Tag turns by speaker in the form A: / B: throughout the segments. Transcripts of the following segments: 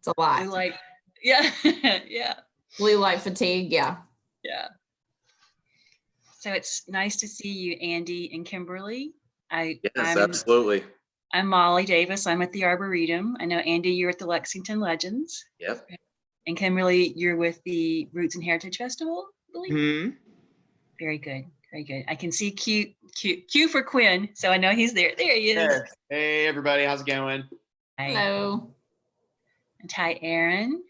A: It's a lot.
B: Blue light. Yeah. Yeah.
A: Blue light fatigue. Yeah.
B: Yeah. So it's nice to see you, Andy and Kimberly.
C: Absolutely.
B: I'm Molly Davis. I'm at the Arboretum. I know, Andy, you're at the Lexington Legends.
C: Yep.
B: And Kimberly, you're with the Roots and Heritage Festival, I believe?
D: Mm-hmm.
B: Very good. Very good. I can see Q for Quinn, so I know he's there. There he is.
D: Yes. Hey, everybody. How's it going?
B: Hi.
A: Hello.
B: And hi, Aaron.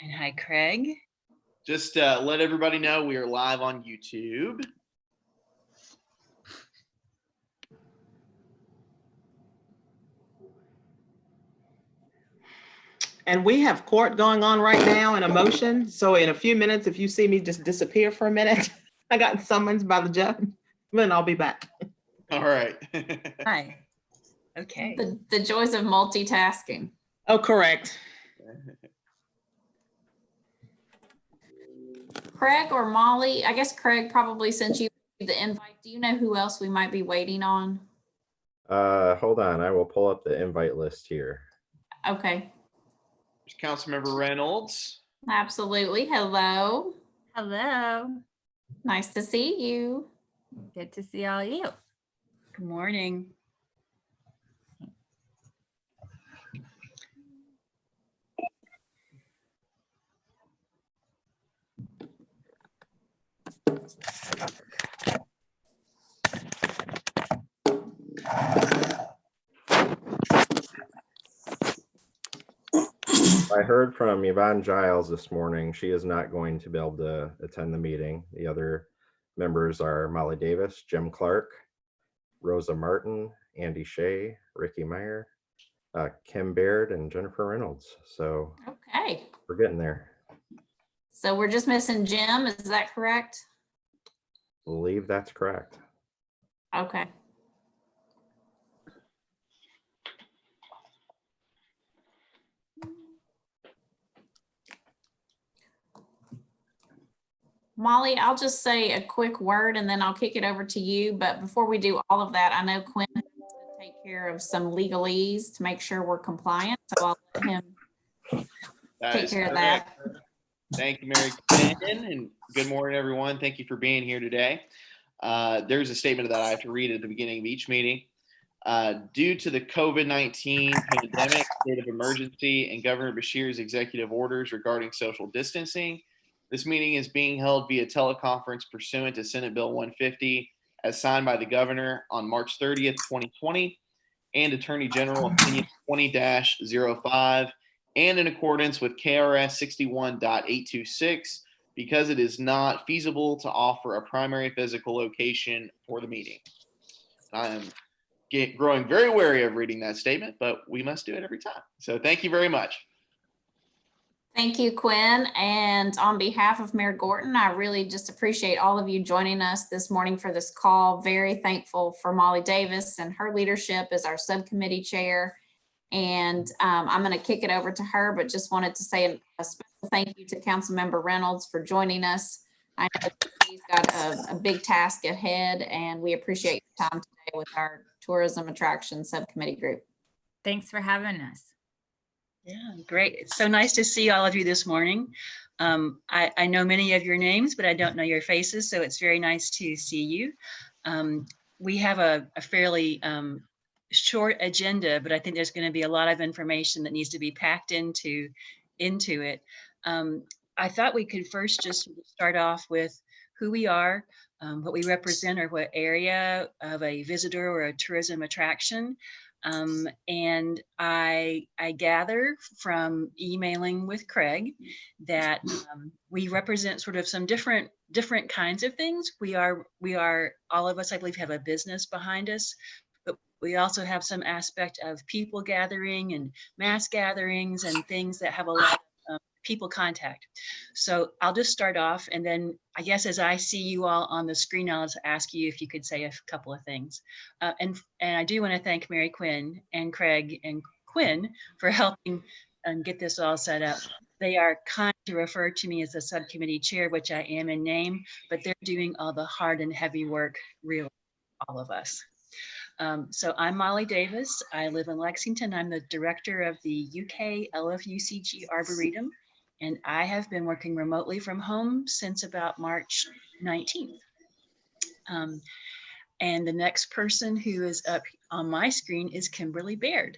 B: And hi, Craig.
D: Just let everybody know we are live on YouTube. And we have court going on right now in a motion. So in a few minutes, if you see me just disappear for a minute, I got summoned by the judge, then I'll be back. All right.
B: Hi. Okay.
A: The joys of multitasking.
D: Oh, correct.
A: Craig or Molly, I guess Craig probably sent you the invite. Do you know who else we might be waiting on?
E: Hold on, I will pull up the invite list here.
A: Okay.
D: There's Councilmember Reynolds.
A: Absolutely. Hello.
F: Hello.
A: Nice to see you.
F: Good to see all you.
B: Good morning.
E: I heard from Yvonne Giles this morning. She is not going to be able to attend the meeting. The other members are Molly Davis, Jim Clark, Rosa Martin, Andy Shea, Ricky Meyer, Kim Baird, and Jennifer Reynolds. So
A: Okay.
E: we're getting there.
A: So we're just missing Jim. Is that correct?
E: I believe that's correct.
A: Okay. Molly, I'll just say a quick word and then I'll kick it over to you. But before we do all of that, I know Quinn has to take care of some legalese to make sure we're compliant. So I'll let him take care of that.
D: Thank you, Mary Quinn, and good morning, everyone. Thank you for being here today. There's a statement that I have to read at the beginning of each meeting. Due to the COVID-19 pandemic, state of emergency, and Governor Beshear's executive orders regarding social distancing, this meeting is being held via teleconference pursuant to Senate Bill 150 as signed by the governor on March 30th, 2020, and Attorney General Opinion 20-05, and in accordance with KRS 61.826, because it is not feasible to offer a primary physical location for the meeting. I am growing very wary of reading that statement, but we must do it every time. So thank you very much.
A: Thank you, Quinn. And on behalf of Mayor Gorton, I really just appreciate all of you joining us this morning for this call. Very thankful for Molly Davis and her leadership as our subcommittee chair. And I'm going to kick it over to her, but just wanted to say a special thank you to Councilmember Reynolds for joining us. I know he's got a big task ahead, and we appreciate your time today with our Tourism Attraction Subcommittee group.
F: Thanks for having us.
B: Yeah, great. It's so nice to see all of you this morning. I know many of your names, but I don't know your faces, so it's very nice to see you. We have a fairly short agenda, but I think there's going to be a lot of information that needs to be packed into it. I thought we could first just start off with who we are, what we represent, or what area of a visitor or a tourism attraction. And I gather from emailing with Craig that we represent sort of some different kinds of things. We are all of us, I believe, have a business behind us, but we also have some aspect of people gathering and mass gatherings and things that have a lot of people contact. So I'll just start off, and then I guess as I see you all on the screen, I'll just ask you if you could say a couple of things. And I do want to thank Mary Quinn and Craig and Quinn for helping get this all set up. They are kind to refer to me as the subcommittee chair, which I am in name, but they're doing all the hard and heavy work, really, all of us. So I'm Molly Davis. I live in Lexington. I'm the director of the UK LFUCG Arboretum, and I have been working remotely from home since about March 19th. And the next person who is up on my screen is Kimberly Baird.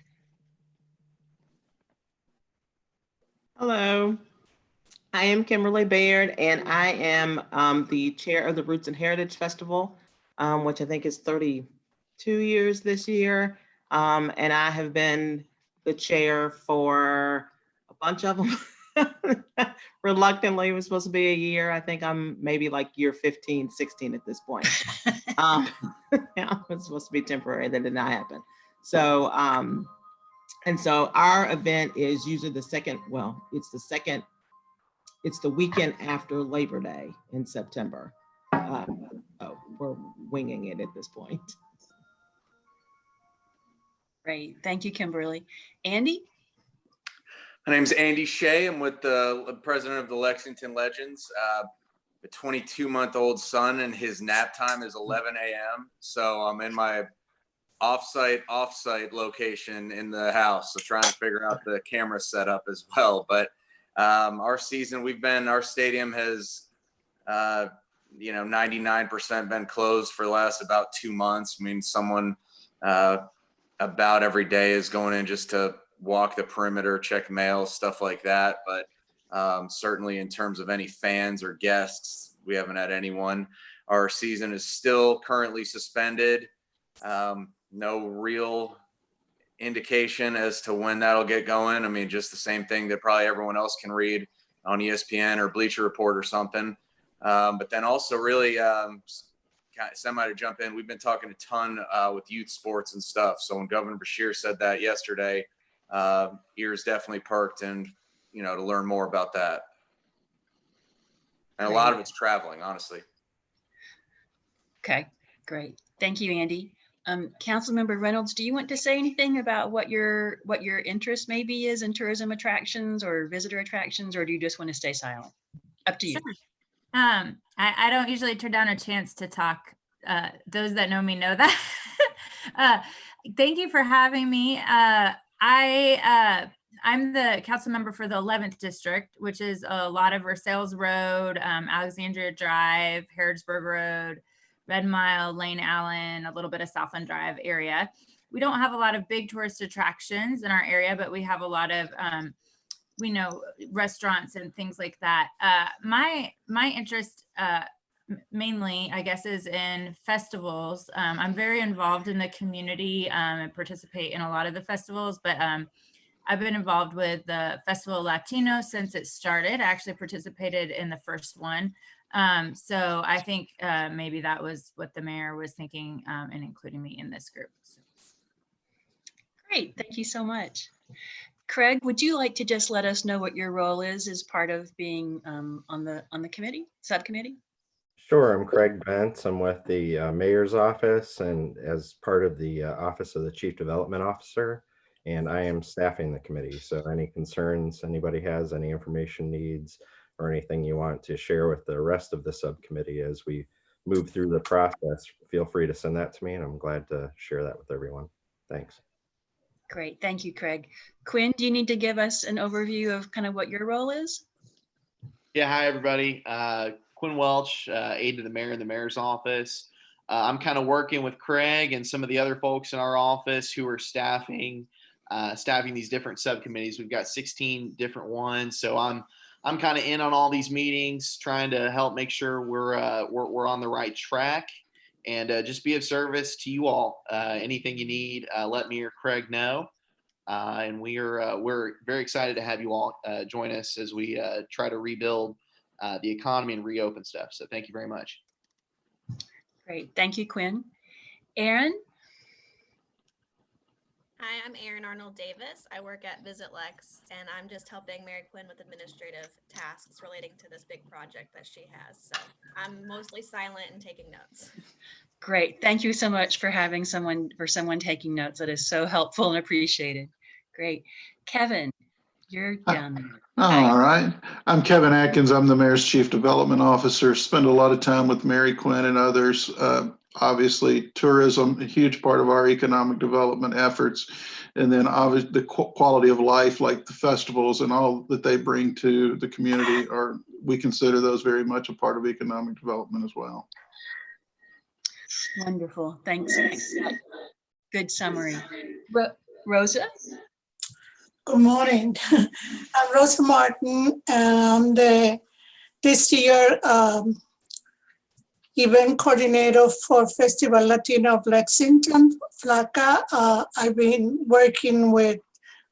G: Hello, I am Kimberly Baird, and I am the chair of the Roots and Heritage Festival, which I think is 32 years this year. And I have been the chair for a bunch of them. Reluctantly, it was supposed to be a year. I think I'm maybe like year 15, 16 at this point. Yeah, it's supposed to be temporary, that did not happen. So, and so our event is usually the second, well, it's the weekend after Labor Day in September. Oh, we're winging it at this point.
B: Great, thank you, Kimberly. Andy?
C: My name's Andy Shea. I'm with the president of the Lexington Legends. A 22-month-old son, and his nap time is 11 a.m. So I'm in my offsite location in the house, so trying to figure out the camera setup as well. But our season, our stadium has 99% been closed for the last about 2 months. I mean, someone about every day is going in just to walk the perimeter, check mail, stuff like that. But certainly in terms of any fans or guests, we haven't had anyone. Our season is still currently suspended. No real indication as to when that'll get going. I mean, just the same thing that probably everyone else can read on ESPN or Bleacher Report or something. But then also really semi to jump in, we've been talking a ton with youth sports and stuff. So when Governor Beshear said that yesterday, ears definitely perked, and to learn more about that. And a lot of it's traveling, honestly.
B: Okay, great. Thank you, Andy. Councilmember Reynolds, do you want to say anything about what your interest maybe is in tourism attractions or visitor attractions, or do you just want to stay silent? Up to you.
F: Sure. I don't usually turn down a chance to talk. Those that know me know that. Thank you for having me. I'm the council member for the 11th district, which is a lot of Versailles Road, Alexandria Drive, Harrodsburg Road, Red Mile, Lane Allen, a little bit of Southland Drive area. We don't have a lot of big tourist attractions in our area, but we have a lot of, restaurants and things like that. My interest mainly, I guess, is in festivals. I'm very involved in the community and participate in a lot of the festivals, but I've been involved with the Festival Latino since it started. I actually participated in the first one. So I think maybe that was what the mayor was thinking in including me in this group. So.
B: Great, thank you so much. Craig, would you like to just let us know what your role is as part of being on the subcommittee?
E: Sure, I'm Craig Bentz. I'm with the mayor's office and as part of the office of the chief development officer, and I am staffing the committee. So any concerns anybody has, any information needs, or anything you want to share with the rest of the subcommittee as we move through the process, feel free to send that to me, and I'm glad to share that with everyone. Thanks.
B: Great, thank you, Craig. Quinn, do you need to give us an overview of kind of what your role is?
D: Yeah, hi everybody. Quinn Welch, aide to the mayor in the mayor's office. I'm kind of working with Craig and some of the other folks in our office who are staffing these different subcommittees. We've got 16 different ones, so I'm kind of in on all these meetings, trying to help make sure we're on the right track, and just be of service to you all. Anything you need, let me or Craig know. And we're very excited to have you all join us as we try to rebuild the economy and reopen stuff. So thank you very much.
B: Great, thank you, Quinn. Aaron?
H: Hi, I'm Erin Arnold Davis. I work at Visit Lex, and I'm just helping Mary Quinn with administrative tasks relating to this big project that she has. So I'm mostly silent and taking notes.
B: Great, thank you so much for having someone taking notes. That is so helpful and appreciated. Great. Kevin, you're done.
I: All right. I'm Kevin Atkins. I'm the mayor's chief development officer. Spend a lot of time with Mary Quinn and others obviously tourism, a huge part of our economic development efforts. And then obviously the quality of life, like the festivals and all that they bring to the community, we consider those very much a part of economic development as well.
B: Wonderful. Thanks. Good summary. Rosa?
J: Good morning. I'm Rosa Martin, and I'm this year event coordinator for Festival Latino of Lexington, FLACA. I've been working with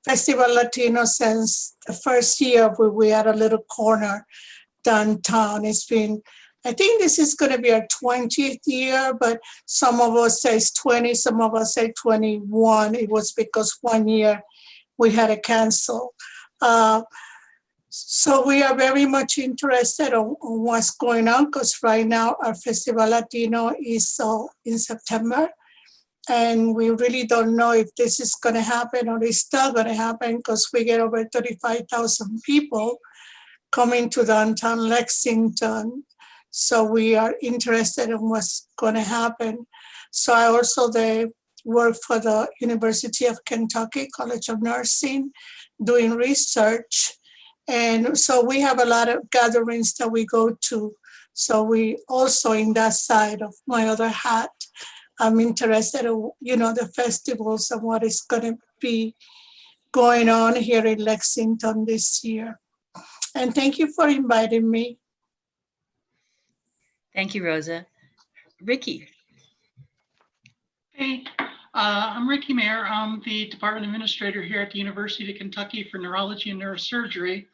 J: Festival Latino since the first year where we had a little corner downtown. It's been, I think this is going to be our 20th year, but some of us say it's 20, some of us say 21. It was because one year we had to cancel. So we are very much interested on what's going on, because right now our Festival Latino is in September. And we really don't know if this is going to happen or it's still going to happen, because we get over 35,000 people coming to downtown Lexington. So we are interested in what's going to happen. So I also work for the University of Kentucky College of Nursing, doing research. And so we have a lot of gatherings that we go to. So we also, in that side of my other hat, I'm interested in, the festivals and what is going to be going on here in Lexington this year. And thank you for inviting me.
B: Thank you, Rosa. Ricky?
K: Hey, I'm Ricky Mayer. I'm the Department Administrator here at the University of Kentucky for Neurology and Neurosurgery.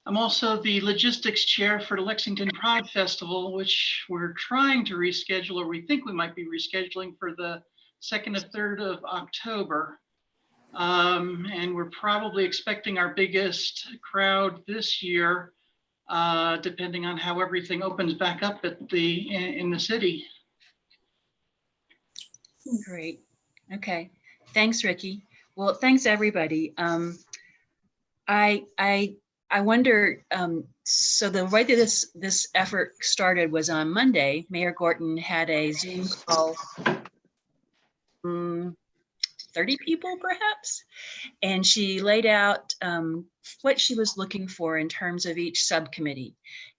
K: I'm also the Logistics Chair for the Lexington Pride Festival, which we're trying to reschedule, or we think we might be rescheduling for the 2nd and 3rd of October. And we're probably expecting our biggest crowd this year, depending on how everything opens back up in the city.
B: Great. Okay. Thanks, Ricky. Well, thanks, everybody. I wonder, so the way that this effort started was on Monday. Mayor Gorton had a Zoom call, 30 people perhaps, and she laid out what she was looking for in terms of each subcommittee.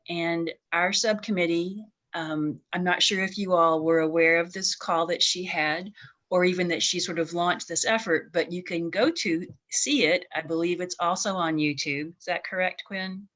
B: And our subcommittee, I'm not sure if you all were aware of this call that she had, or even that she sort of launched this effort, but you can go to see it. I believe it's also on YouTube. Is that correct, Quinn?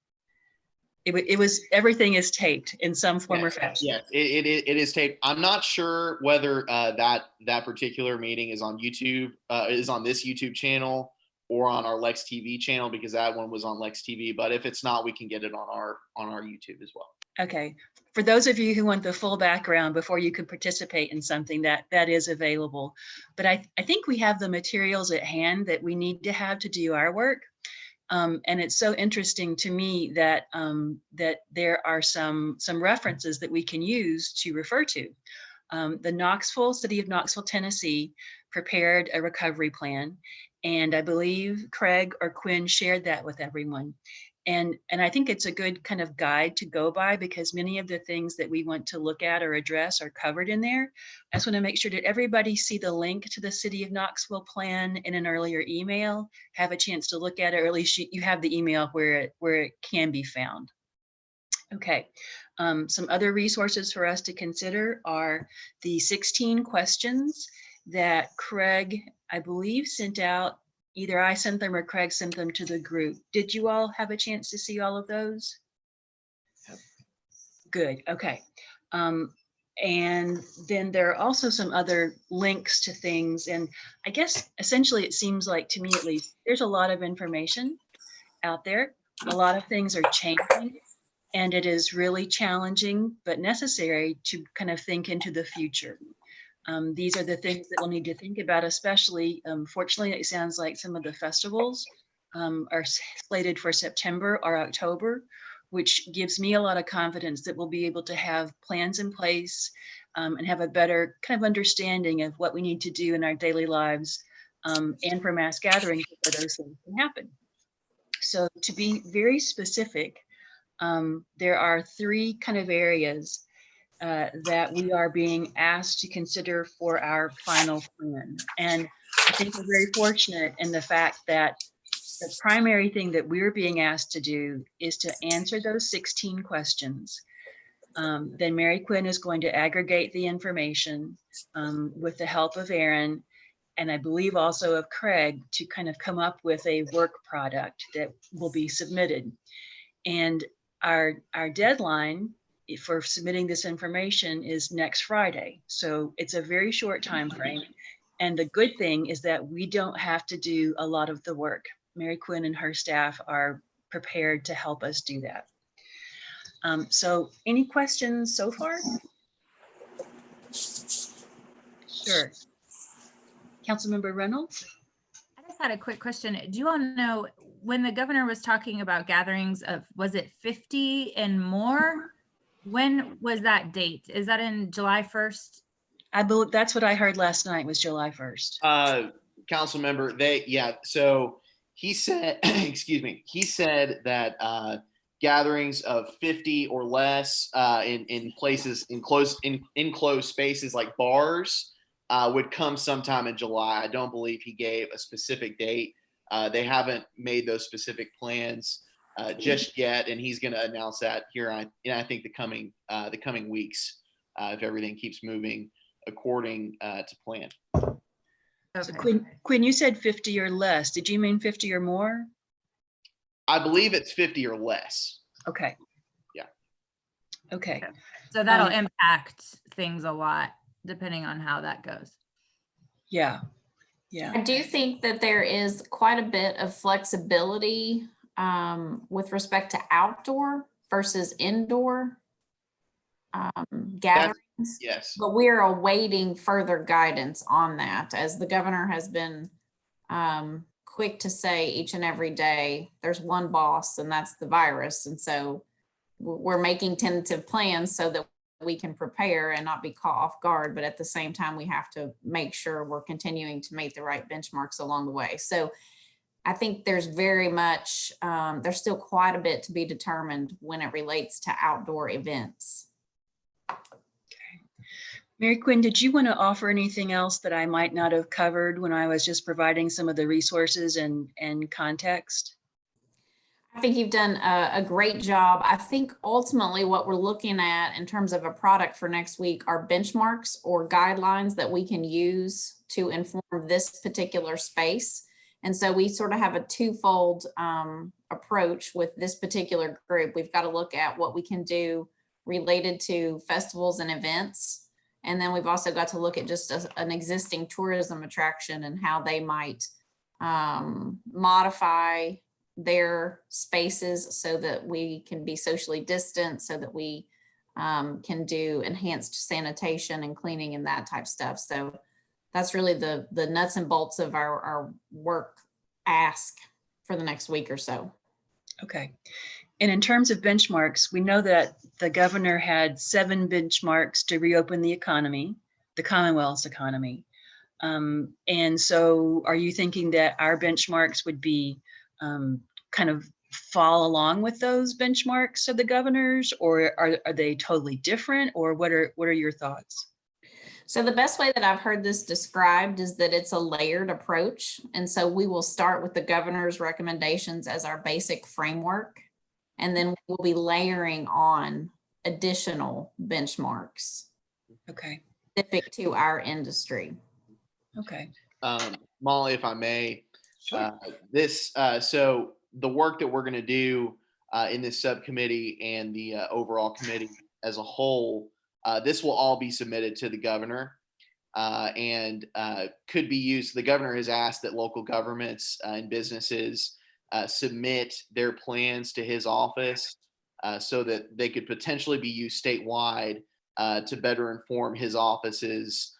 B: It was, everything is taped in some form or fashion.
D: Yes, it is taped. I'm not sure whether that particular meeting is on YouTube, is on this YouTube channel or on our Lex TV channel, because that one was on Lex TV. But if it's not, we can get it on our YouTube as well.
B: Okay. For those of you who want the full background before you can participate in something, that is available. But I think we have the materials at hand that we need to have to do our work. And it's so interesting to me that that there are some references that we can use to refer to. The City of Knoxville, Tennessee prepared a recovery plan. And I believe Craig or Quinn shared that with everyone. And I think it's a good kind of guide to go by, because many of the things that we want to look at or address are covered in there. I just want to make sure that everybody see the link to the City of Knoxville plan in an earlier email, have a chance to look at it, or at least you have the email where it can be found. Okay, some other resources for us to consider are the 16 questions that Craig, I believe, sent out. Either I sent them or Craig sent them to the group. Did you all have a chance to see all of those? Good, okay. And then there are also some other links to things. And I guess essentially it seems like, to me at least, there's a lot of information out there. A lot of things are changing, and it is really challenging but necessary to kind of think into the future. These are the things that we'll need to think about, especially, fortunately, it sounds like some of the festivals are slated for September or October, which gives me a lot of confidence that we'll be able to have plans in place and have a better kind of understanding of what we need to do in our daily lives and for mass gatherings where those things can happen. So to be very specific, there are 3 kind of areas that we are being asked to consider for our final plan. And I think we're very fortunate in the fact that the primary thing that we're being asked to do is to answer those 16 questions. Then Mary Quinn is going to aggregate the information with the help of Aaron, and I believe also of Craig, to kind of come up with a work product that will be submitted. And our deadline for submitting this information is next Friday. So it's a very short time frame. And the good thing is that we don't have to do a lot of the work. Mary Quinn and her staff are prepared to help us do that. So any questions so far? Sure. Councilmember Reynolds?
F: I just had a quick question. Do you all know when the governor was talking about gatherings of, was it 50 and more? When was that date? Is that in July 1st?
B: I believe that's what I heard last night was July 1st.
D: Council member, so he said, excuse me, he said that gatherings of 50 or less in places, enclosed spaces like bars would come sometime in July. I don't believe he gave a specific date. They haven't made those specific plans just yet, and he's going to announce that here I think the coming weeks if everything keeps moving according to plan.
B: So Quinn, you said 50 or less. Did you mean 50 or more?
D: I believe it's 50 or less.
B: Okay.
D: Yeah.
B: Okay.
F: So that'll impact things a lot depending on how that goes.
B: Yeah. Yeah.
A: I do think that there is quite a bit of flexibility with respect to outdoor versus indoor gatherings.
D: Yes.
A: But we're awaiting further guidance on that, as the governor has been quick to say each and every day, there's one boss and that's the virus. And so we're making tentative plans so that we can prepare and not be caught off guard. But at the same time, we have to make sure we're continuing to meet the right benchmarks along the way. So I think there's very much, there's still quite a bit to be determined when it relates to outdoor events.
B: Mary Quinn, did you want to offer anything else that I might not have covered when I was just providing some of the resources and context?
A: I think you've done a great job. I think ultimately what we're looking at in terms of a product for next week are benchmarks or guidelines that we can use to inform this particular space. And so we sort of have a twofold approach with this particular group. We've got to look at what we can do related to festivals and events. And then we've also got to look at just an existing tourism attraction and how they might modify their spaces so that we can be socially distant, so that we can do enhanced sanitation and cleaning and that type of stuff. So that's really the nuts and bolts of our work ask for the next week or so. Okay.
B: And in terms of benchmarks, we know that the governor had 7 benchmarks to reopen the economy, the Commonwealth's economy. And so are you thinking that our benchmarks would be kind of fall along with those benchmarks of the governor's, or are they totally different, or what are your thoughts?
A: So the best way that I've heard this described is that it's a layered approach. And so we will start with the governor's recommendations as our basic framework, and then we'll be layering on additional benchmarks.
B: Okay.
A: Specific to our industry.
B: Okay.
D: Molly, if I may,
B: Sure.
D: So the work that we're going to do in this subcommittee and the overall committee as a whole, this will all be submitted to the governor and could be used. The governor has asked that local governments and businesses submit their plans to his office so that they could potentially be used statewide to better inform his office's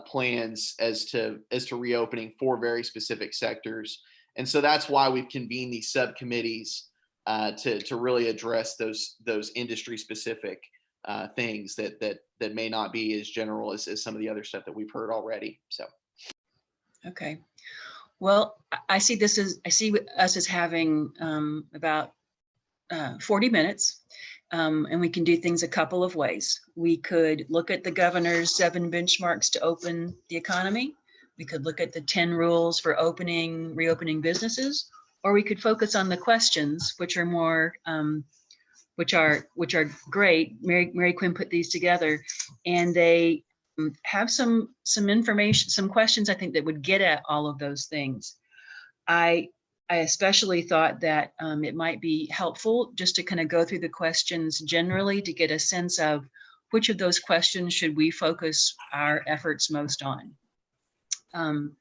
D: plans as to reopening for very specific sectors. And so that's why we've convened these subcommittees to really address those industry specific things that may not be as general as some of the other stuff that we've heard already. So.
B: Okay. Well, I see us as having about 40 minutes. And we can do things a couple of ways. We could look at the governor's 7 benchmarks to open the economy. We could look at the 10 rules for reopening businesses, or we could focus on the questions, which are more, which are great. Mary Quinn put these together, and they have some information, some questions I think that would get at all of those things. I especially thought that it might be helpful just to kind of go through the questions generally to get a sense of which of those questions should we focus our efforts most on. And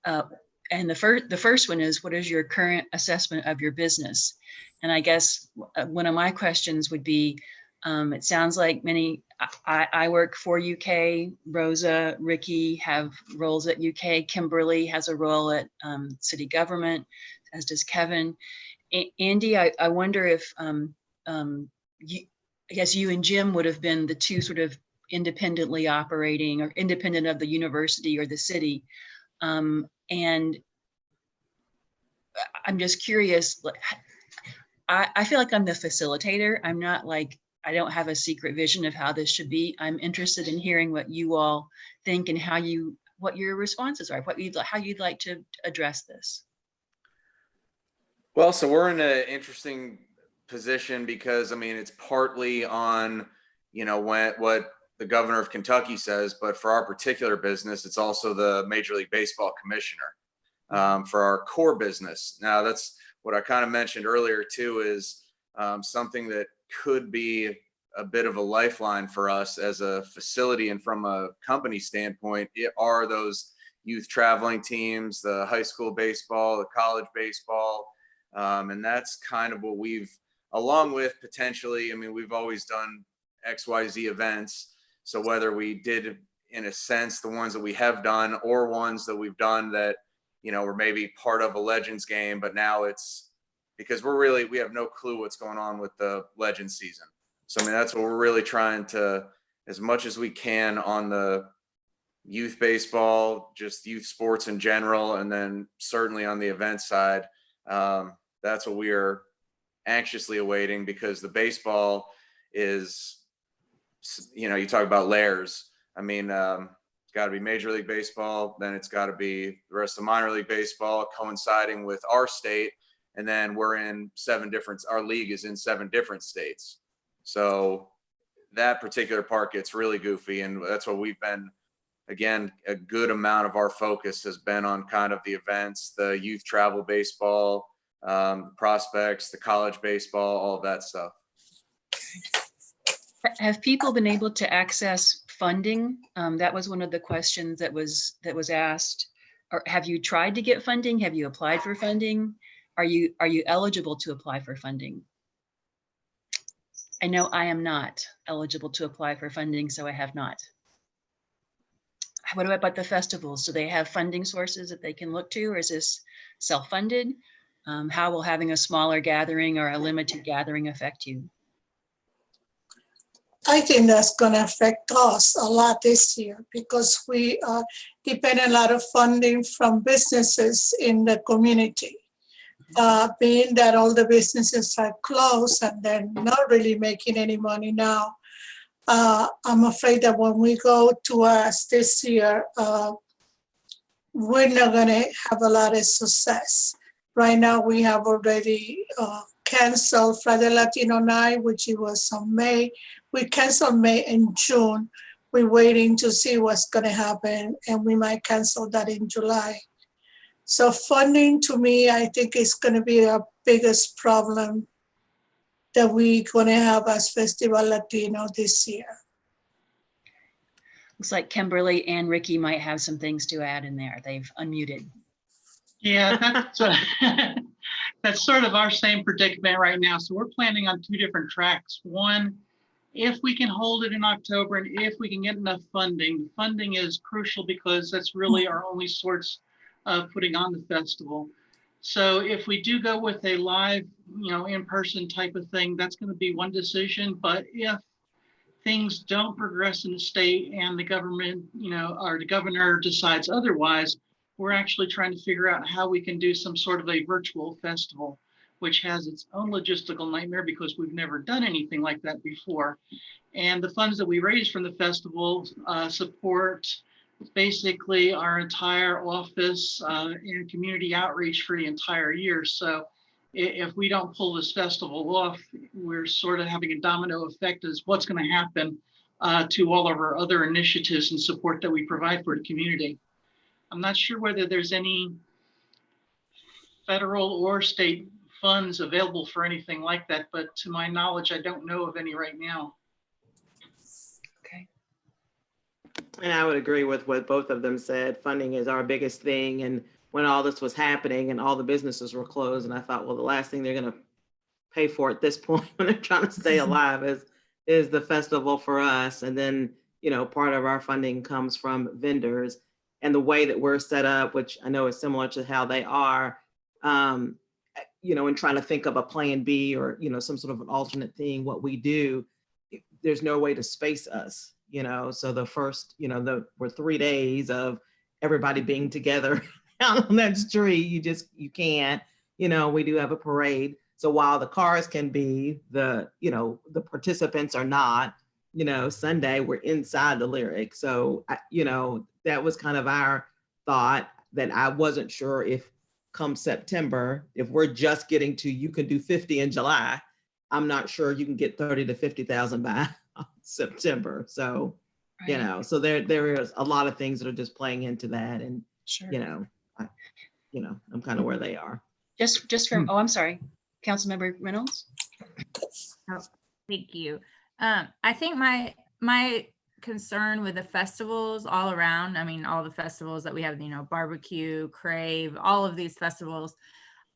B: the first one is, what is your current assessment of your business? And I guess one of my questions would be, it sounds like I work for UK, Rosa, Ricky have roles at UK, Kimberly has a role at city government, as does Kevin. Andy, I wonder if, I guess you and Jim would have been the two sort of independently operating or independent of the university or the city. And I'm just curious, I feel like I'm the facilitator. I'm not like, I don't have a secret vision of how this should be. I'm interested in hearing what you all think and what your responses are, how you'd like to address this.
C: Well, so we're in an interesting position because, I mean, it's partly on, what the governor of Kentucky says, but for our particular business, it's also the Major League Baseball commissioner for our core business. Now, that's what I kind of mentioned earlier too, is something that could be a bit of a lifeline for us as a facility, and from a company standpoint, it are those youth traveling teams, the high school baseball, the college baseball, and that's kind of what we've, along with potentially, I mean, we've always done XYZ events. So whether we did, in a sense, the ones that we have done or ones that we've done that, were maybe part of a Legends game, but now it's because we have no clue what's going on with the Legends season. So, I mean, that's what we're really trying to, as much as we can on the youth baseball, just youth sports in general, and then certainly on the event side, that's what we are anxiously awaiting, because the baseball is, you talk about layers. I mean, it's got to be Major League Baseball, then it's got to be the rest of minor league baseball coinciding with our state. And then we're in our league is in 7 different states. So that particular part gets really goofy. And that's what we've been, again, a good amount of our focus has been on kind of the events, the youth travel baseball, prospects, the college baseball, all of that stuff.
B: Have people been able to access funding? That was one of the questions that was asked. Or have you tried to get funding? Have you applied for funding? Are you eligible to apply for funding? I know I am not eligible to apply for funding, so I have not. What about the festivals? Do they have funding sources that they can look to, or is this self-funded? How will having a smaller gathering or a limited gathering affect you?
J: I think that's going to affect us a lot this year because we depend a lot of funding from businesses in the community. Being that all the businesses are closed and they're not really making any money now, I'm afraid that when we go to us this year, we're not going to have a lot of success. Right now, we have already canceled Friday Latino Night, which it was on May. We canceled May and June. We're waiting to see what's going to happen, and we might cancel that in July. So funding, to me, I think is going to be our biggest problem that we're going to have as Festival Latino this year.
B: Looks like Kimberly and Ricky might have some things to add in there. They've unmuted.
K: Yeah, that's sort of our same predicament right now. So we're planning on 2 different tracks. One, if we can hold it in October and if we can get enough funding. Funding is crucial because that's really our only source of putting on the festival. So if we do go with a live, in-person type of thing, that's going to be one decision. But if things don't progress in the state and the government, or the governor decides otherwise, we're actually trying to figure out how we can do some sort of a virtual festival, which has its own logistical nightmare because we've never done anything like that before. And the funds that we raise from the festival support basically our entire office and community outreach for the entire year. So if we don't pull this festival off, we're sort of having a domino effect as what's going to happen to all of our other initiatives and support that we provide for the community. I'm not sure whether there's any federal or state funds available for anything like that, but to my knowledge, I don't know of any right now.
B: Okay.
G: And I would agree with what both of them said. Funding is our biggest thing. And when all this was happening and all the businesses were closed, and I thought, well, the last thing they're going to pay for at this point when they're trying to stay alive is the festival for us. And then, you know, part of our funding comes from vendors, and the way that we're set up, which I know is similar to how they are, you know, in trying to think of a plan B or, you know, some sort of an alternate thing, what we do, there's no way to space us, you know. So the first, you know, we're 3 days of everybody being together out on that street. You can't, you know. We do have a parade. So while the cars can be, the participants are not, you know. Sunday we're inside the Lyric. So, you know, that was kind of our thought, that I wasn't sure if come September, if we're just getting to, you can do 50 in July, I'm not sure you can get 30 to 50,000 by September. So, right. You know, so there is a lot of things that are just playing into that. And, sure. I'm kind of where they are.
B: Just from, I'm sorry, Councilmember Reynolds.
F: Oh, thank you. I think my concern with the festivals all around, I mean, all the festivals that we have, you know, barbecue, Crave, all of these festivals,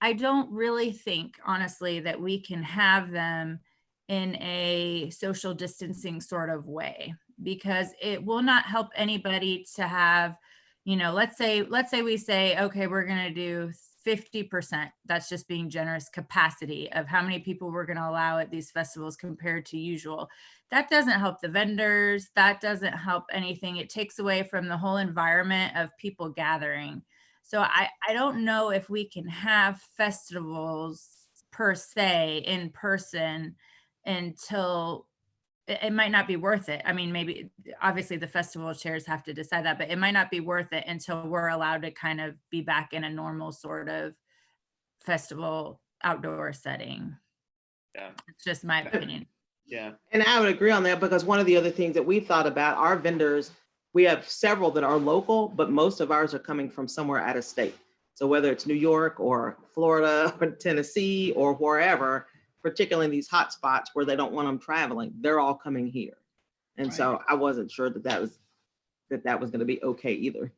F: I don't really think, honestly, that we can have them in a social distancing sort of way, because it will not help anybody to have, you know, let's say we say, okay, we're going to do 50%, that's just being generous, capacity of how many people we're going to allow at these festivals compared to usual. That doesn't help the vendors. That doesn't help anything. It takes away from the whole environment of people gathering. So I don't know if we can have festivals per se in person until it might not be worth it. I mean, maybe obviously the festival chairs have to decide that, but it might not be worth it until we're allowed to kind of be back in a normal sort of festival outdoor setting.
D: Yeah.
F: It's just my opinion.
D: Yeah.
G: And I would agree on that, because one of the other things that we thought about, our vendors, we have several that are local, but most of ours are coming from somewhere out of state. So whether it's New York or Florida or Tennessee or wherever, particularly in these hot spots where they don't want them traveling, they're all coming here. And right. So I wasn't sure that was going to be okay either.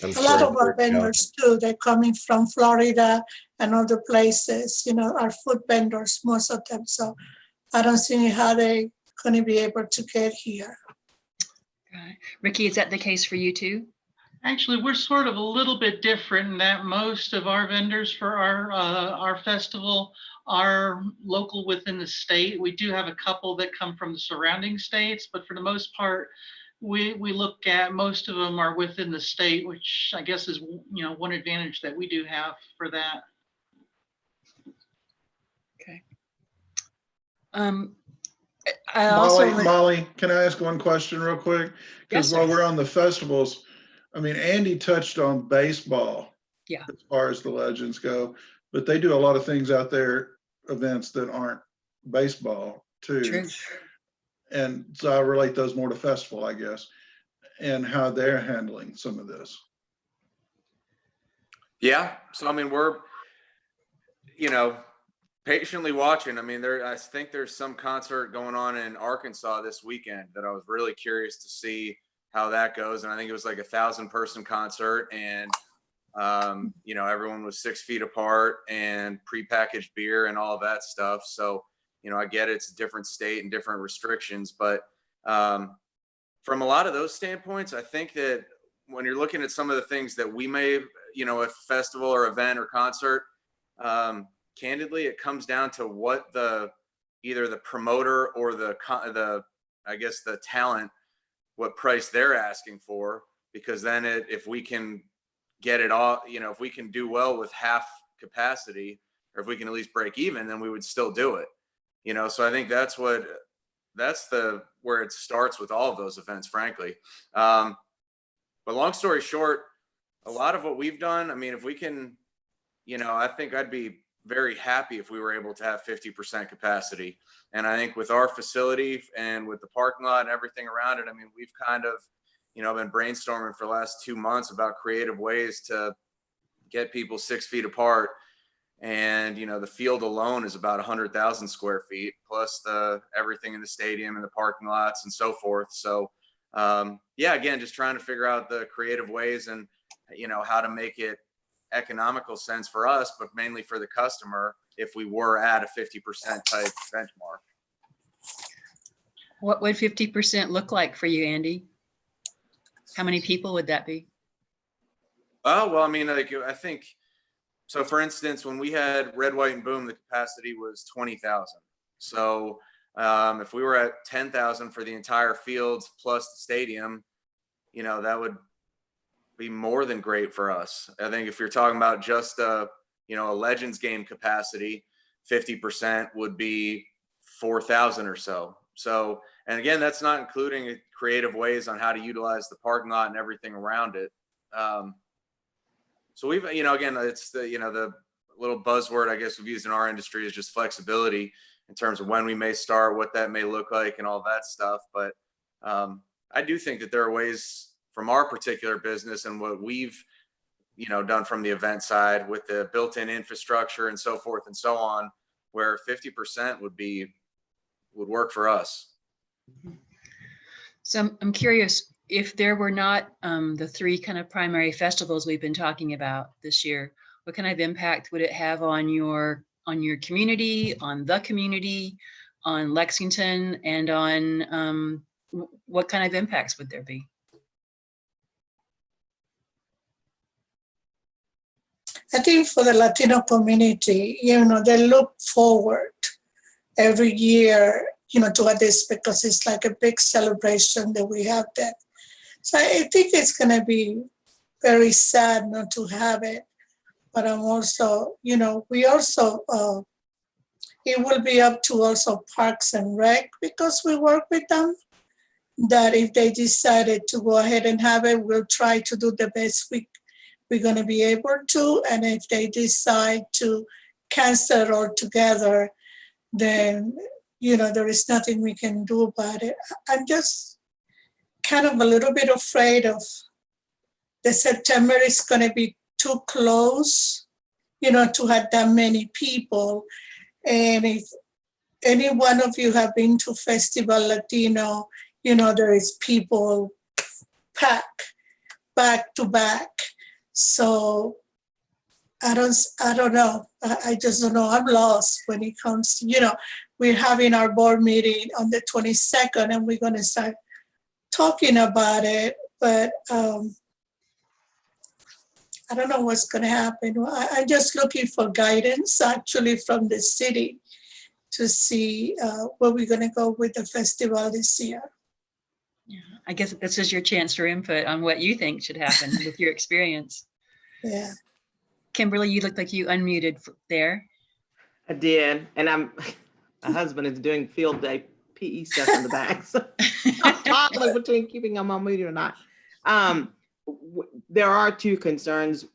J: A lot of our vendors too, they're coming from Florida and other places, you know, our food vendors, most of them. So I don't see how they're going to be able to get here.
B: Ricky, is that the case for you too?
K: Actually, we're sort of a little bit different in that most of our vendors for our festival are local within the state. We do have a couple that come from the surrounding states, but for the most part, we look at most of them are within the state, which I guess is, you know, one advantage that we do have for that.
B: Okay.
I: Molly, can I ask one question real quick? Because while we're on the festivals, I mean, Andy touched on baseball,
B: yeah,
I: as far as the legends go, but they do a lot of things out there, events that aren't baseball too.
B: True.
I: And so I relate those more to festival, I guess, and how they're handling some of this.
C: Yeah. So, I mean, we're, you know, patiently watching. I mean, I think there's some concert going on in Arkansas this weekend that I was really curious to see how that goes. And I think it was like 1,000-person concert, and you know, everyone was 6 feet apart and prepackaged beer and all of that stuff. So, you know, I get it's a different state and different restrictions, but from a lot of those standpoints, I think that when you're looking at some of the things that we may, you know, a festival or event or concert, candidly, it comes down to what either the promoter or I guess the talent, what price they're asking for, because then if we can get it all, you know, if we can do well with half capacity or if we can at least break even, then we would still do it. You know, so I think that's where it starts with all of those events, frankly. But long story short, a lot of what we've done, I mean, if we can, you know, I think I'd be very happy if we were able to have 50% capacity. And I think with our facility and with the parking lot and everything around it, I mean, we've kind of, you know, been brainstorming for the last 2 months about creative ways to get people 6 feet apart. And, you know, the field alone is about 100,000 square feet, plus everything in the stadium and the parking lots and so forth. So, yeah, again, just trying to figure out the creative ways and, you know, how to make it economical sense for us, but mainly for the customer if we were at a 50% type benchmark.
B: What would 50% look like for you, Andy? How many people would that be?
C: Oh, well, I mean, like, I think, so for instance, when we had Red, White, and Boom, the capacity was 20,000. So if we were at 10,000 for the entire field plus the stadium, you know, that would be more than great for us. I think if you're talking about just you know, a Legends game capacity, 50% would be 4,000 or so. So, and again, that's not including creative ways on how to utilize the parking lot and everything around it. So we've, you know, again, it's the, you know, the little buzzword I guess we've used in our industry is just flexibility in terms of when we may start, what that may look like, and all that stuff. But I do think that there are ways from our particular business and what we've, you know, done from the event side with the built-in infrastructure and so forth and so on, where 50% would work for us.
B: So I'm curious, if there were not the 3 kind of primary festivals we've been talking about this year, what kind of impact would it have on your community, on the community, on Lexington, and on what kind of impacts would there be?
J: I think for the Latino community, you know, they look forward every year, you know, to this because it's like a big celebration that we have that. So I think it's going to be very sad not to have it. But I'm also, you know, we also, it will be up to also Parks and Rec because we work with them, that if they decided to go ahead and have it, we'll try to do the best we're going to be able to. And if they decide to cancel it altogether, then, you know, there is nothing we can do about it. I'm just kind of a little bit afraid of the September is going to be too close, you know, to have that many people. And if any one of you have been to Festival Latino, you know, there is people packed back to back. So I don't know. I just don't know. I'm lost when it comes to, you know, we're having our board meeting on the 22nd and we're going to start talking about it. But I don't know what's going to happen. I'm just looking for guidance actually from the city to see where we're going to go with the festival this year.
B: Yeah, I guess this is your chance for input on what you think should happen with your experience.
J: Yeah.
B: Kimberly, you look like you unmuted there.
G: I did, and my husband is doing field day PE stuff in the back, so I'm toggling between keeping him on meeting or not. There are 2 concerns.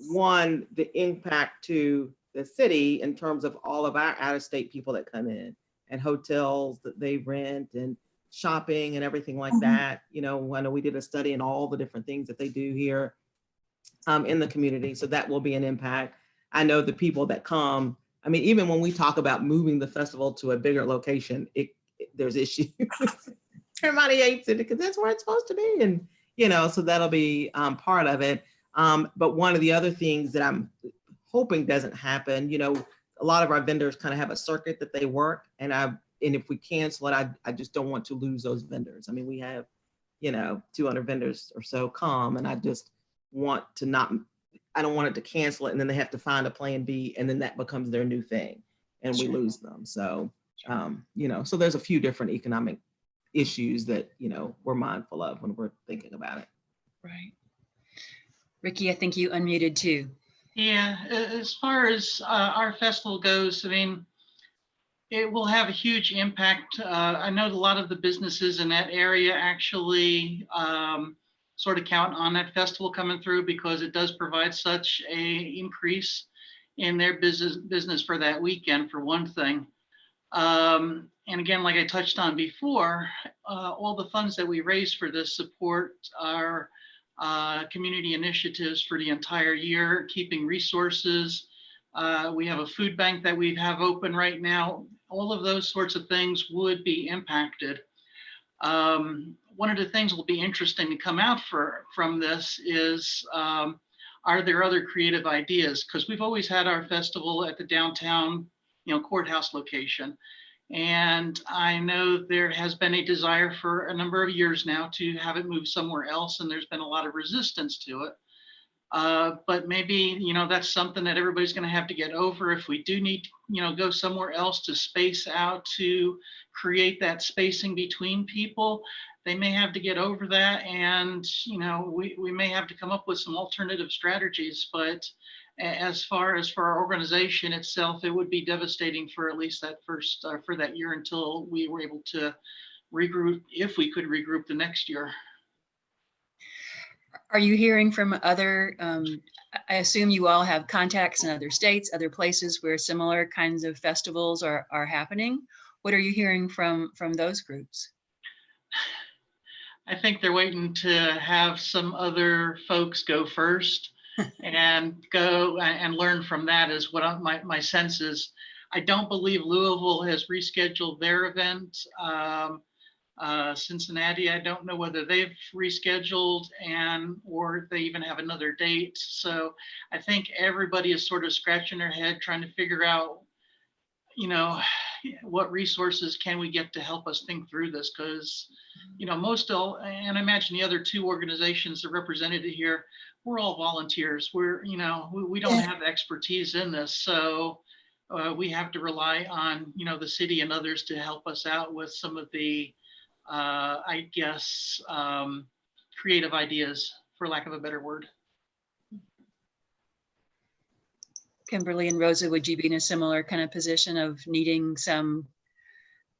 G: One, the impact to the city in terms of all of our out-of-state people that come in and hotels that they rent and shopping and everything like that. You know, I know we did a study on all the different things that they do here in the community. So that will be an impact. I know the people that come, I mean, even when we talk about moving the festival to a bigger location, there's issues. Everybody hates it because that's where it's supposed to be. And, you know, so that'll be part of it. But one of the other things that I'm hoping doesn't happen, you know, a lot of our vendors kind of have a circuit that they work, and if we cancel it, I just don't want to lose those vendors. I mean, we have, you know, 200 vendors or so come, and I just want to not, I don't want it to cancel it and then they have to find a plan B and then that becomes their new thing and we lose them. So, you know, so there's a few different economic issues that, you know, we're mindful of when we're thinking about it.
B: Right. Ricky, I think you unmuted too.
K: Yeah, as far as our festival goes, I mean, it will have a huge impact. I know a lot of the businesses in that area actually sort of count on that festival coming through because it does provide such a increase in their business for that weekend, for one thing. And again, like I touched on before, all the funds that we raise for this support are community initiatives for the entire year, keeping resources. We have a food bank that we have open right now. All of those sorts of things would be impacted. One of the things will be interesting to come out from this is, are there other creative ideas? Because we've always had our festival at the downtown, courthouse location. And I know there has been a desire for a number of years now to have it move somewhere else, and there's been a lot of resistance to it. But maybe, that's something that everybody's going to have to get over. If we do need to, go somewhere else to space out, to create that spacing between people, they may have to get over that. And, we may have to come up with some alternative strategies. But as far as for our organization itself, it would be devastating for at least that first, for that year until we were able to regroup, if we could regroup the next year.
B: Are you hearing from other, I assume you all have contacts in other states, other places where similar kinds of festivals are happening? What are you hearing from those groups?
K: I think they're waiting to have some other folks go first and go and learn from that is what my sense is. I don't believe Louisville has rescheduled their event. Cincinnati, I don't know whether they've rescheduled or if they even have another date. So I think everybody is sort of scratching their head trying to figure out, what resources can we get to help us think through this? Because, and I imagine the other two organizations that are represented here, we're all volunteers. We're, we don't have expertise in this. So we have to rely on, the city and others to help us out with some of the, I guess, creative ideas, for lack of a better word.
B: Kimberly and Rosa, would you be in a similar kind of position of needing some,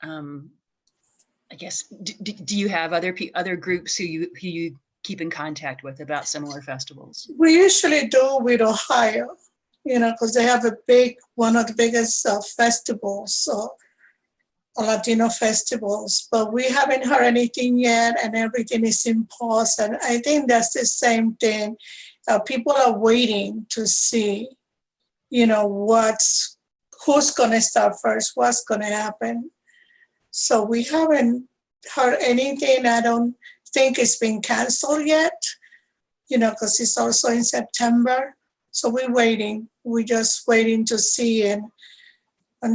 B: I guess, do you have other groups who you keep in contact with about similar festivals?
J: We usually do with Ohio, because they have one of the biggest festivals, Latino festivals, but we haven't heard anything yet, and everything is in pause. And I think that's the same thing. People are waiting to see, who's going to start first, what's going to happen. So we haven't heard anything. I don't think it's been canceled yet, because it's also in September. So we're waiting. We're just waiting to see and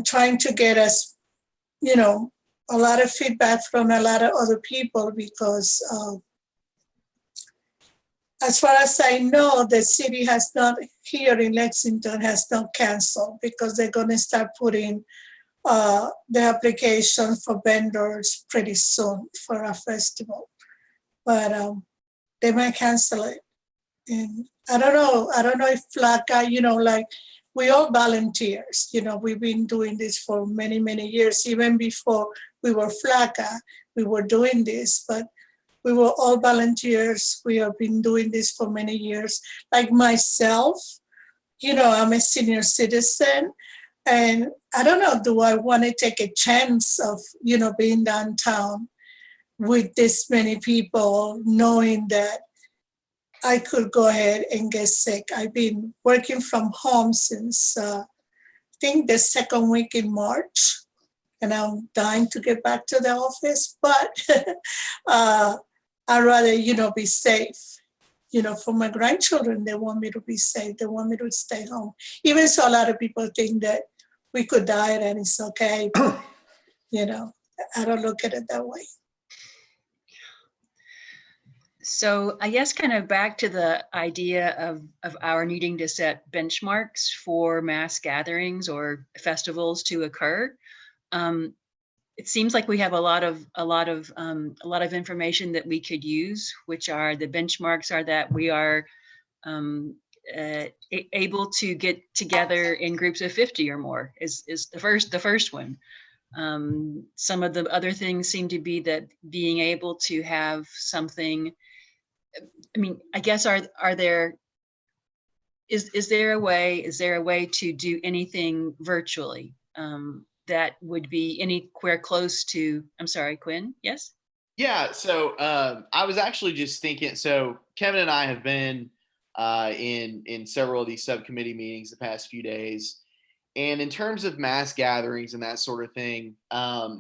J: trying to get us, a lot of feedback from a lot of other people, because as far as I know, the city has not, here in Lexington, has not canceled, because they're going to start putting the application for vendors pretty soon for a festival. But they might cancel it. And I don't know if FLACA, we all volunteers, we've been doing this for many, many years. Even before we were FLACA, we were doing this, but we were all volunteers. We have been doing this for many years. Like myself, I'm a senior citizen, and I don't know, do I want to take a chance of, being downtown with this many people, knowing that I could go ahead and get sick. I've been working from home since, I think, the second week in March, and I'm dying to get back to the office, but I'd rather, be safe. For my grandchildren, they want me to be safe. They want me to stay home. Even so, a lot of people think that we could die and it's okay. But, I don't look at it that way.
B: So I guess kind of back to the idea of our needing to set benchmarks for mass gatherings or festivals to occur. It seems like we have a lot of information that we could use, which are the benchmarks are that we are able to get together in groups of 50 or more is the first one. Some of the other things seem to be that being able to have something, I mean, I guess is there a way to do anything virtually that would be anywhere close to, I'm sorry, Quinn, yes?
D: Yeah, so I was actually just thinking, so Kevin and I have been in several of these subcommittee meetings the past few days. And in terms of mass gatherings and that sort of thing, I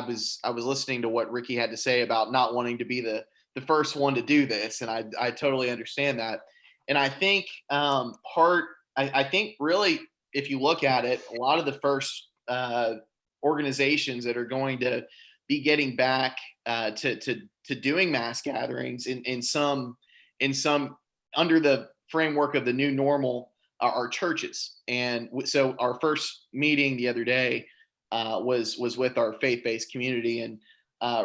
D: was listening to what Ricky had to say about not wanting to be the first one to do this, and I totally understand that. And I think I think really, if you look at it, a lot of the first organizations that are going to be getting back to doing mass gatherings in some under the framework of the new normal are churches. And so our first meeting the other day was with our faith-based community, and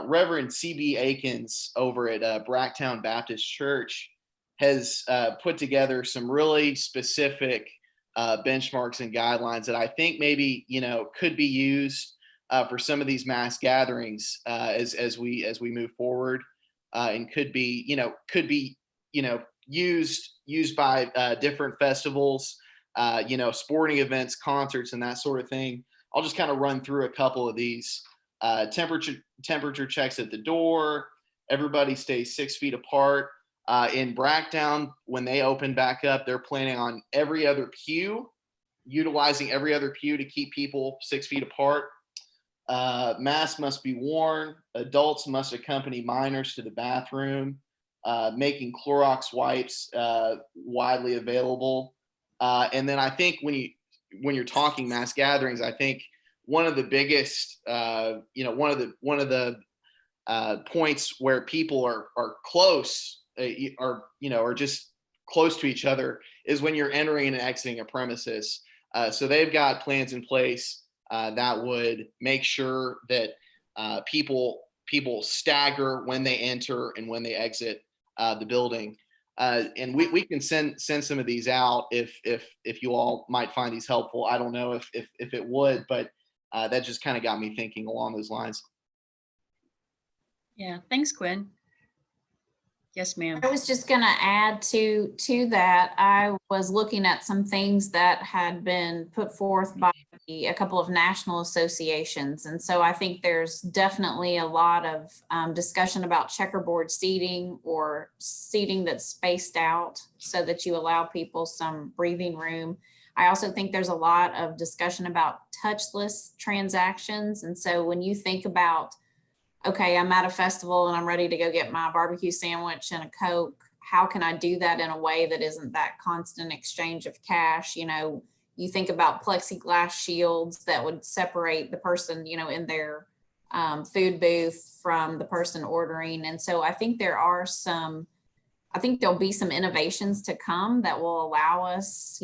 D: Reverend C.B. Akins over at Bracktown Baptist Church has put together some really specific benchmarks and guidelines that I think maybe could be used for some of these mass gatherings as we move forward, and could be used by different festivals, sporting events, concerts, and that sort of thing. I'll just kind of run through a couple of these. Temperature checks at the door. Everybody stays 6 feet apart. In Bracktown, when they open back up, they're planning on utilizing every other pew to keep people 6 feet apart. Masks must be worn. Adults must accompany minors to the bathroom. Making Clorox wipes widely available. And then I think when you're talking mass gatherings, I think one of the biggest, one of the points where people are close, are just close to each other, is when you're entering and exiting a premises. So they've got plans in place that would make sure that people stagger when they enter and when they exit the building. And we can send some of these out if you all might find these helpful. I don't know if it would, but that just kind of got me thinking along those lines.
B: Yeah, thanks, Quinn. Yes, ma'am.
A: I was just going to add to that. I was looking at some things that had been put forth by a couple of national associations. And so I think there's definitely a lot of discussion about checkerboard seating or seating that's spaced out so that you allow people some breathing room. I also think there's a lot of discussion about touchless transactions. And so when you think about, okay, I'm at a festival and I'm ready to go get my barbecue sandwich and a Coke, how can I do that in a way that isn't that constant exchange of cash? You think about plexiglass shields that would separate the person, in their food booth from the person ordering. And so I think there'll be some innovations to come that will allow us,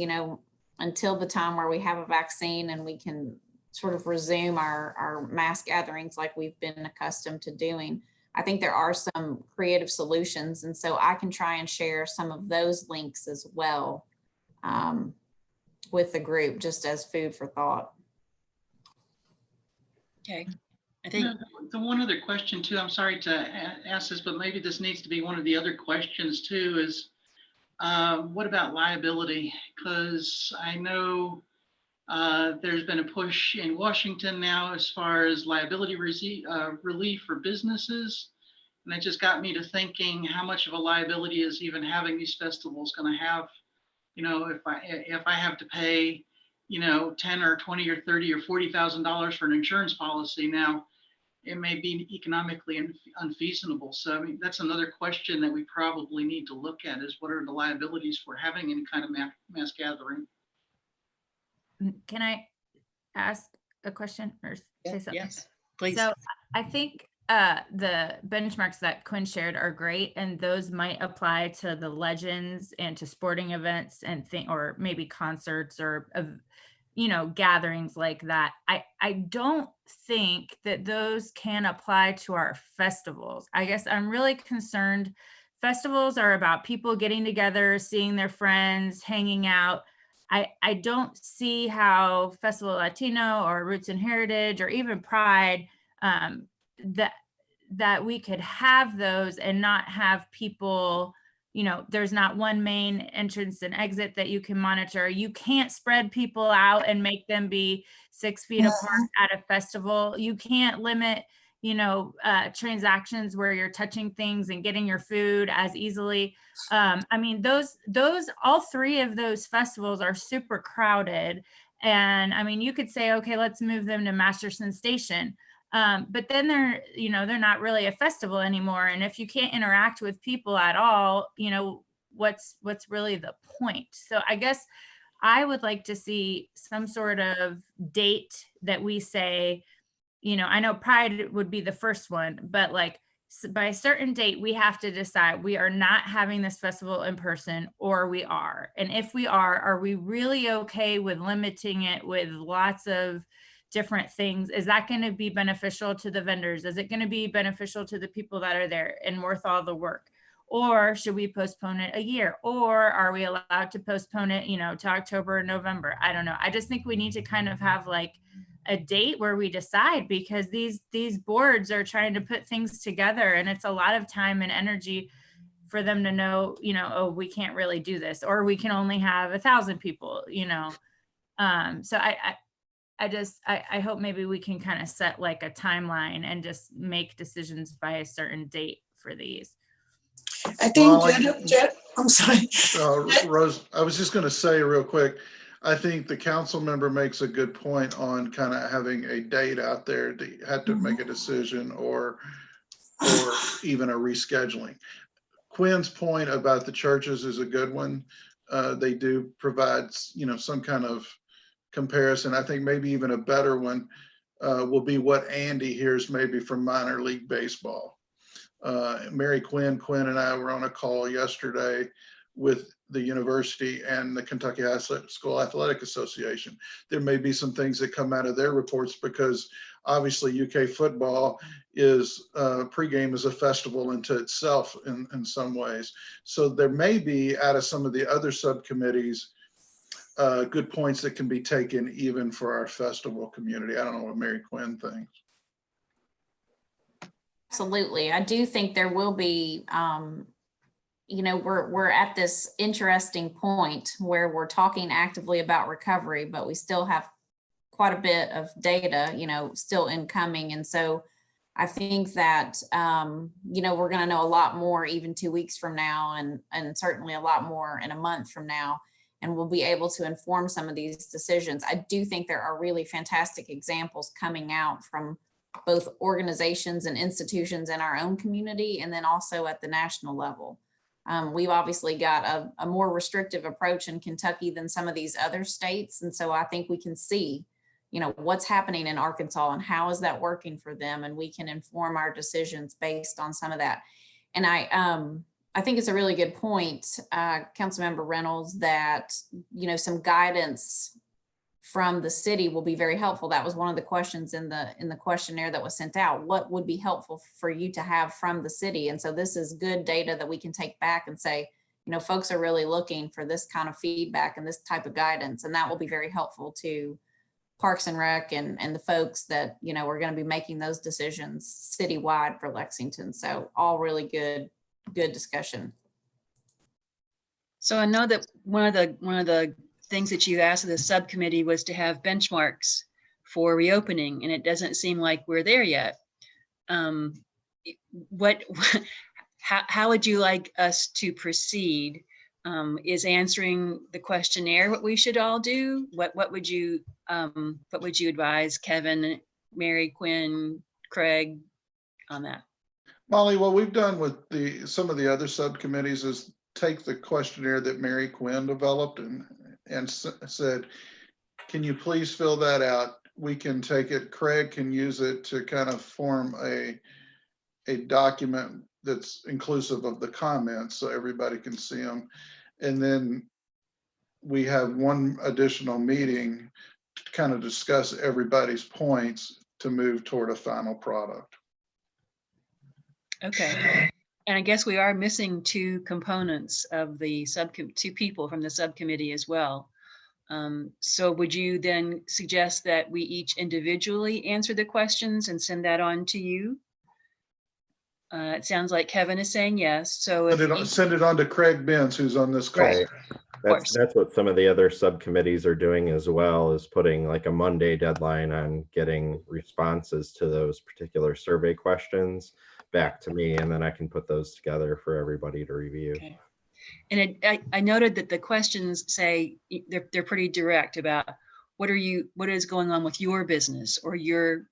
A: until the time where we have a vaccine and we can sort of resume our mass gatherings like we've been accustomed to doing. I think there are some creative solutions. And so I can try and share some of those links as well with the group, just as food for thought.
B: Okay. I think
K: the one other question too, I'm sorry to ask this, but maybe this needs to be one of the other questions too, is what about liability? Because I know there's been a push in Washington now as far as liability relief for businesses. And that just got me to thinking, how much of a liability is even having these festivals going to have? If I have to pay, 10 or 20 or 30 or $40,000 for an insurance policy now, it may be economically unfeasible. So I mean, that's another question that we probably need to look at, is what are the liabilities for having any kind of mass gathering?
F: Can I ask a question or say something?
B: yes, please.
F: So I think the benchmarks that Quinn shared are great, and those might apply to the legends and to sporting events and or maybe concerts or gatherings like that. I don't think that those can apply to our festivals. I guess I'm really concerned festivals are about people getting together, seeing their friends, hanging out. I don't see how Festival Latino or Roots and Heritage or even Pride, that we could have those and not have people, you know, there's not one main entrance and exit that you can monitor. You can't spread people out and make them be 6 feet apart at a festival. You can't limit, you know, transactions where you're touching things and getting your food as easily. I mean, all three of those festivals are super crowded. And I mean, you could say, okay, let's move them to Masterson Station. But then they're not really a festival anymore. And if you can't interact with people at all, you know, what's really the point? So I guess I would like to see some sort of date that we say, you know, I know Pride would be the first one, but like by a certain date, we have to decide we are not having this festival in person, or we are. And if we are we really okay with limiting it with lots of different things? Is that going to be beneficial to the vendors? Is it going to be beneficial to the people that are there and worth all the work? Or should we postpone it a year? Or are we allowed to postpone it, you know, to October or November? I don't know. I just think we need to kind of have like a date where we decide, because these boards are trying to put things together, and it's a lot of time and energy for them to know, you know, oh, we can't really do this, or we can only have 1,000 people, you know. So I hope maybe we can kind of set like a timeline and just make decisions by a certain date for these.
J: I think,
I: Molly?
J: I'm sorry.
I: Rose, I was just going to say real quick, I think the council member makes a good point on kind of having a date out there that you had to make a decision or even a rescheduling. Quinn's point about the churches is a good one. They do provide, you know, some kind of comparison. I think maybe even a better one will be what Andy hears maybe from minor league baseball. Mary Quinn and I were on a call yesterday with the university and the Kentucky High School Athletic Association. There may be some things that come out of their reports, because obviously UK football is pregame is a festival into itself in some ways. So there may be, out of some of the other subcommittees, good points that can be taken even for our festival community. I don't know what Mary Quinn thinks.
A: Absolutely. I do think there will be, you know, we're at this interesting point where we're talking actively about recovery, but we still have quite a bit of data, you know, still incoming. And so I think that, you know, we're going to know a lot more even 2 weeks from now, and certainly a lot more in a month from now. And we'll be able to inform some of these decisions. I do think there are really fantastic examples coming out from both organizations and institutions in our own community, and then also at the national level. We've obviously got a more restrictive approach in Kentucky than some of these other states. And so I think we can see, you know, what's happening in Arkansas and how is that working for them. And we can inform our decisions based on some of that. And I think it's a really good point, Councilmember Reynolds, that, you know, some guidance from the city will be very helpful. That was one of the questions in the questionnaire that was sent out. What would be helpful for you to have from the city? And so this is good data that we can take back and say, you know, folks are really looking for this kind of feedback and this type of guidance. And that will be very helpful to Parks and Rec and the folks that, you know, we're going to be making those decisions citywide for Lexington. So all really good discussion.
B: So I know that one of the things that you asked of the subcommittee was to have benchmarks for reopening, and it doesn't seem like we're there yet. How would you like us to proceed? Is answering the questionnaire what we should all do? What would you advise, Kevin, Mary Quinn, Craig, on that?
I: Molly, what we've done with some of the other subcommittees is take the questionnaire that Mary Quinn developed and said, can you please fill that out? We can take it, Craig can use it to kind of form a document that's inclusive of the comments so everybody can see them. And then we have one additional meeting to kind of discuss everybody's points to move toward a final product.
B: Okay. And I guess we are missing two components of the two people from the subcommittee as well. So would you then suggest that we each individually answer the questions and send that on to you? It sounds like Kevin is saying yes. So if
I: Send it on to Craig Benz, who's on this call.
B: Right.
E: That's what some of the other subcommittees are doing as well, is putting like a Monday deadline on getting responses to those particular survey questions back to me, and then I can put those together for everybody to review.
B: Okay. And I noted that the questions say they're pretty direct about what is going on with your business or your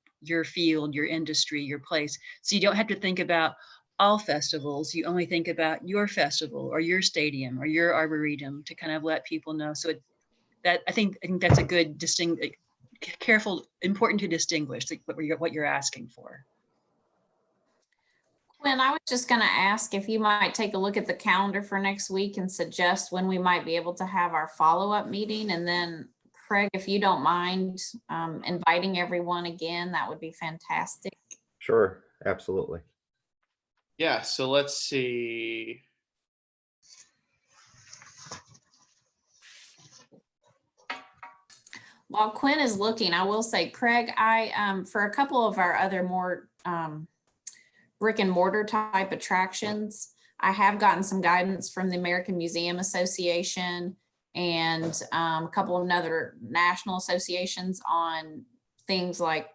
B: field, your industry, your place. So you don't have to think about all festivals. You only think about your festival or your stadium or your arboretum to kind of let people know. So I think that's a good important to distinguish what you're asking for.
A: Quinn, I was just going to ask if you might take a look at the calendar for next week and suggest when we might be able to have our follow-up meeting. And then Craig, if you don't mind inviting everyone again, that would be fantastic.
E: Sure, absolutely.
D: Yeah, so let's see.
A: While Quinn is looking, I will say, Craig, for a couple of our other more brick and mortar type attractions, I have gotten some guidance from the American Museum Association and a couple of other national associations on things like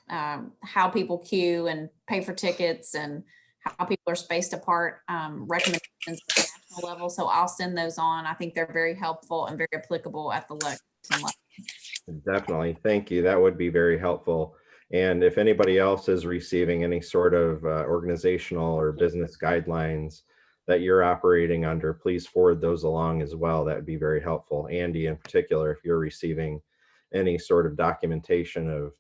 A: how people queue and pay for tickets and how people are spaced apart, recommendations at the national level. So I'll send those on. I think they're very helpful and very applicable at the Lexington level.
E: Definitely. Thank you. That would be very helpful. And if anybody else is receiving any sort of organizational or business guidelines that you're operating under, please forward those along as well. That would be very helpful. Andy, in particular, if you're receiving any sort of documentation of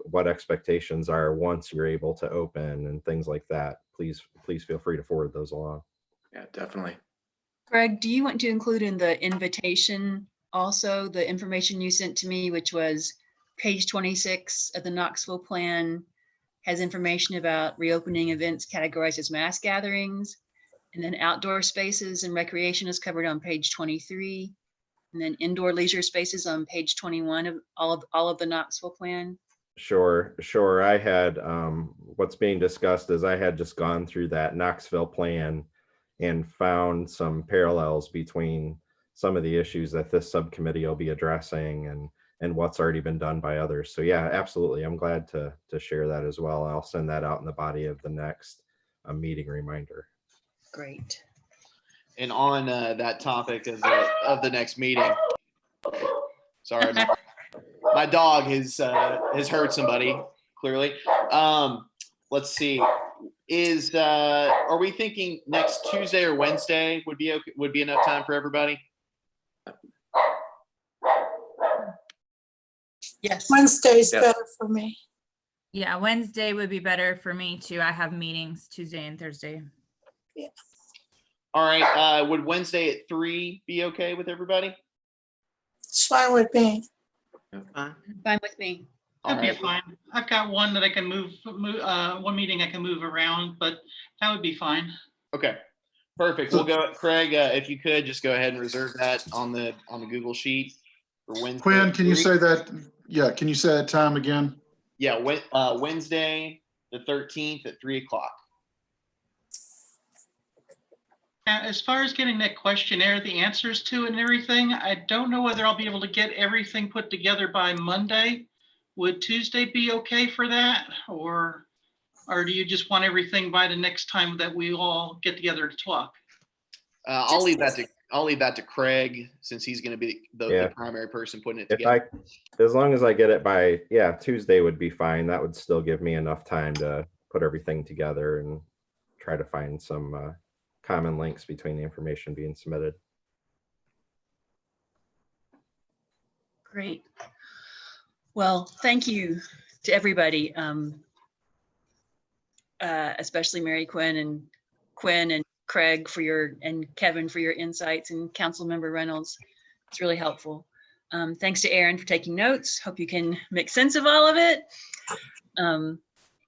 E: what expectations are once you're able to open and things like that, please feel free to forward those along.
C: Yeah, definitely.
B: Greg, do you want to include in the invitation also the information you sent to me, which was page 26 of the Knoxville plan, has information about reopening events categorized as mass gatherings, and then outdoor spaces and recreation is covered on page 23, and then indoor leisure spaces on page 21 of all of the Knoxville plan?
E: Sure. I had what's being discussed is I had just gone through that Knoxville plan and found some parallels between some of the issues that this subcommittee will be addressing and what's already been done by others. So yeah, absolutely. I'm glad to share that as well. I'll send that out in the body of the next meeting reminder.
B: Great.
D: And on that topic of the next meeting, sorry, my dog has heard somebody clearly. Let's see. Are we thinking next Tuesday or Wednesday would be enough time for everybody?
B: Yes.
J: Wednesday is
C: Yes.
J: better for me.
F: Yeah, Wednesday would be better for me too. I have meetings Tuesday and Thursday.
J: Yes.
D: All right. Would Wednesday at 3 be okay with everybody?
J: It's fine with me.
B: Fine with me.
D: All
K: That'd be
D: right.
K: fine. I've got one that I can move, one meeting I can move around, but that would be fine.
D: Okay. Perfect. We'll go, Craig. If you could just go ahead and reserve that on the Google sheet for Wednesday.
I: Quinn,
D: at
I: can you
D: 3.
I: say that? Yeah, can you say that time again?
D: Yeah, Wednesday the 13th at 3 o'clock.
K: As far as getting that questionnaire, the answers to it and everything, I don't know whether I'll be able to get everything put together by Monday. Would Tuesday be okay for that? Or do you just want everything by the next time that we all get together to talk?
D: I'll leave that to Craig, since he's going to be the primary person putting it together.
E: As long as I get it by, Tuesday would be fine. That would still give me enough time to put everything together and try to find some common links between the information being submitted.
B: Great. Well, thank you to everybody, especially Mary Quinn and Craig and Kevin for your insights, and Councilmember Reynolds. It's really helpful. Thanks to Aaron for taking notes. Hope you can make sense of all of it.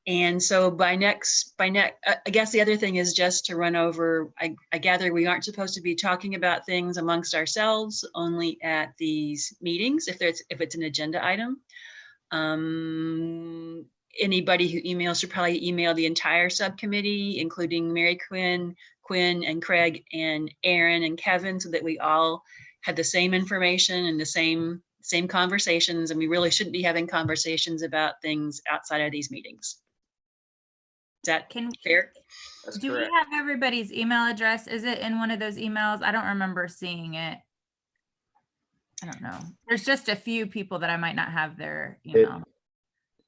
B: And so I guess the other thing is just to run over, I gather we aren't supposed to be talking about things amongst ourselves, only at these meetings, if it's an agenda item. Anybody who emails should probably email the entire subcommittee, including Mary Quinn and Craig and Aaron and Kevin, so that we all had the same information and the same conversations, and we really shouldn't be having conversations about things outside of these meetings. Is that fair?
D: That's
F: Do
D: correct.
F: we have everybody's email address? Is it in one of those emails? I don't remember seeing it. I don't know. There's just a few people that I might not have their email.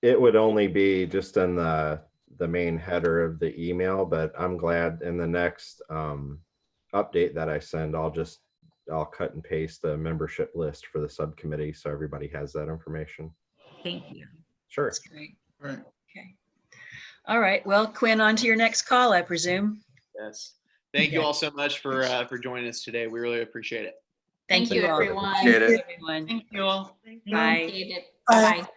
E: It would only be just in the main header of the email, but I'm glad in the next update that I send, I'll cut and paste the membership list for the subcommittee so everybody has that information.
F: Thank you.
E: Sure.
B: That's great.
I: Right.
B: Okay. All right. Well, Quinn, on to your next call, I presume.
D: Yes. Thank you all so much for joining us today. We really appreciate it.
B: Thank you all.
A: everyone.
C: Appreciate it.
B: Everyone.
K: Thank you all.
B: Bye.
A: Appreciate it.
J: Bye.
A: Bye.